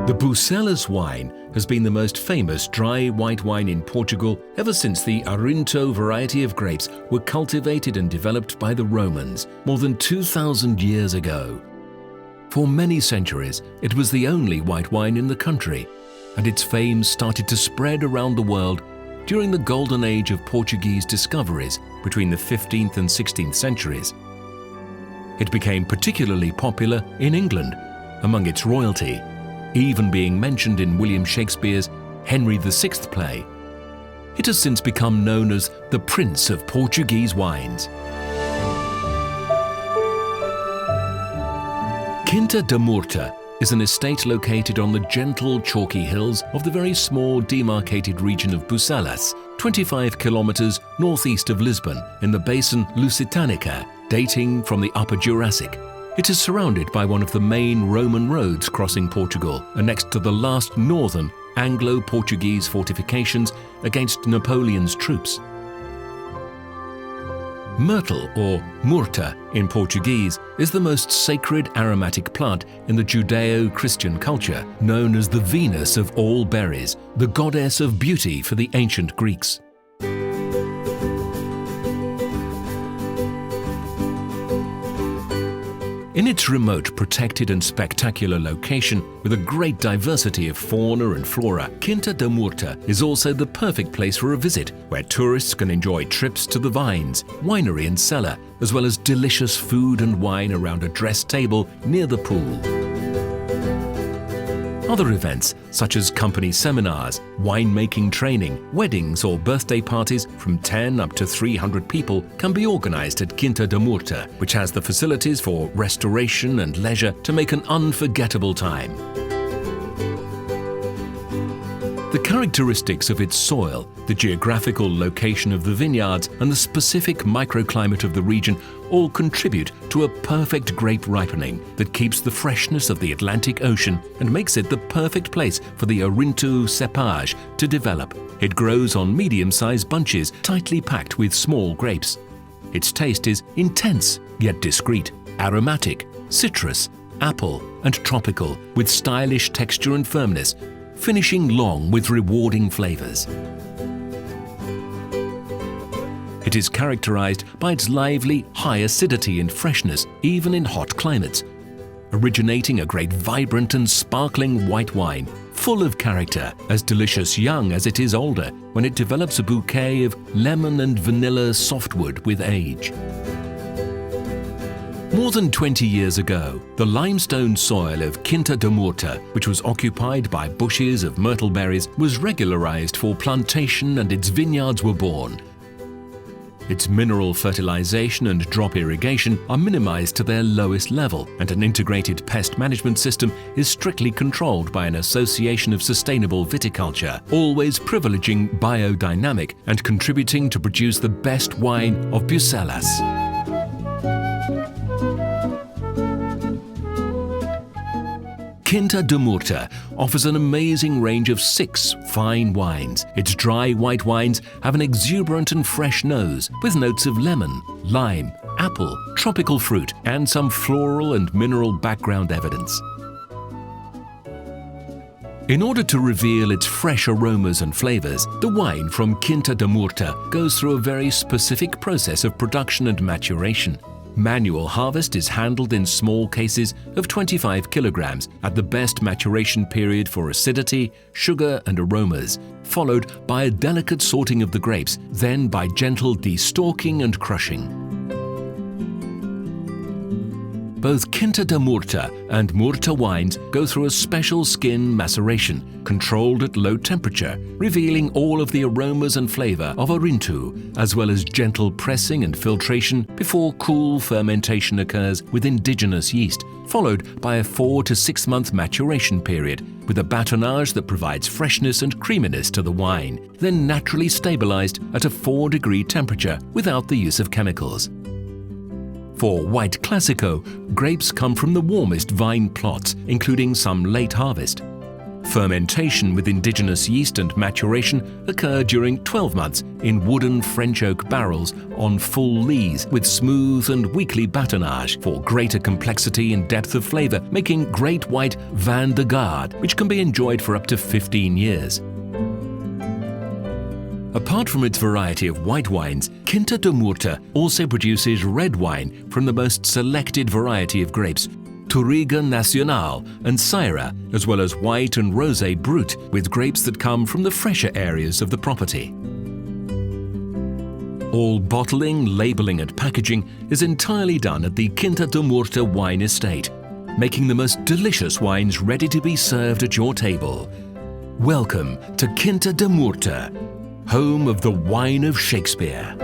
The Bucelas wine has been the most famous dry white wine in Portugal ever since the Arinto variety of grapes were cultivated and developed by the Romans more than 2,000 years ago. For many centuries, it was the only white wine in the country, and its fame started to spread around the world during the golden age of Portuguese discoveries between the 15th and 16th centuries. It became particularly popular in England among its royalty, even being mentioned in William Shakespeare's Henry VI play. It has since become known as the Prince of Portuguese wines. Quinta da Murta is an estate located on the gentle chalky hills of the very small demarcated region of Bucelas, 25 kilometers northeast of Lisbon in the basin Lusitanica, dating from the Upper Jurassic. It is surrounded by one of the main Roman roads crossing Portugal and next to the last northern Anglo-Portuguese fortifications against Napoleon's troops. Myrtle, or murta in Portuguese, is the most sacred aromatic plant in the Judeo-Christian culture, known as the Venus of all berries, the goddess of beauty for the ancient Greeks. In its remote, protected and spectacular location, with a great diversity of fauna and flora, Quinta da Murta is also the perfect place for a visit, where tourists can enjoy trips to the vines, winery and cellar, as well as delicious food and wine around a dressed table near the pool. Other events, such as company seminars, winemaking training, weddings or birthday parties from 10 up to 300 people can be organized at Quinta da Murta, which has the facilities for restoration and leisure to make an unforgettable time. The characteristics of its soil, the geographical location of the vineyards, and the specific microclimate of the region all contribute to a perfect grape ripening that keeps the freshness of the Atlantic Ocean and makes it the perfect place for the Arinto cepage to develop. It grows on medium-sized bunches tightly packed with small grapes. Its taste is intense yet discreet, aromatic, citrus, apple, and tropical, with stylish texture and firmness, finishing long with rewarding flavors. It is characterized by its lively, high acidity and freshness, even in hot climates, originating a great vibrant and sparkling white wine, full of character, as delicious young as it is older, when it develops a bouquet of lemon and vanilla softwood with age. More than 20 years ago, the limestone soil of Quinta da Murta, which was occupied by bushes of myrtle berries, was regularized for plantation and its vineyards were born. Its mineral fertilization and drop irrigation are minimized to their lowest level, and an integrated pest management system is strictly controlled by an association of sustainable viticulture, always privileging biodynamic and contributing to produce the best wine of Bucelas. Quinta da Murta offers an amazing range of 6 fine wines. Its dry white wines have an exuberant and fresh nose, with notes of lemon, lime, apple, tropical fruit, and some floral and mineral background evidence. In order to reveal its fresh aromas and flavors, the wine from Quinta da Murta goes through a very specific process of production and maturation. Manual harvest is handled in small cases of 25 kilograms at the best maturation period for acidity, sugar and aromas, followed by a delicate sorting of the grapes, then by gentle destalking and crushing. Both Quinta da Murta and Murta wines go through a special skin maceration, controlled at low temperature, revealing all of the aromas and flavor of Arinto, as well as gentle pressing and filtration before cool fermentation occurs with indigenous yeast, followed by a 4 to 6 month maturation period, with a batonnage that provides freshness and creaminess to the wine, then naturally stabilized at a 4-degree temperature without the use of chemicals. For White Classico, grapes come from the warmest vine plots, including some late harvest. Fermentation with indigenous yeast and maturation occur during 12 months in wooden French oak barrels on full lees with smooth and weakly batonnage for greater complexity and depth of flavor, making great white vin de garde, which can be enjoyed for up to 15 years. Apart from its variety of white wines, Quinta da Murta also produces red wine from the most selected variety of grapes, Touriga Nacional and Syrah, as well as white and rosé brut with grapes that come from the fresher areas of the property. All bottling, labelling and packaging is entirely done at the Quinta da Murta wine estate, making the most delicious wines ready to be served at your table. Welcome to Quinta da Murta, home of the wine of Shakespeare.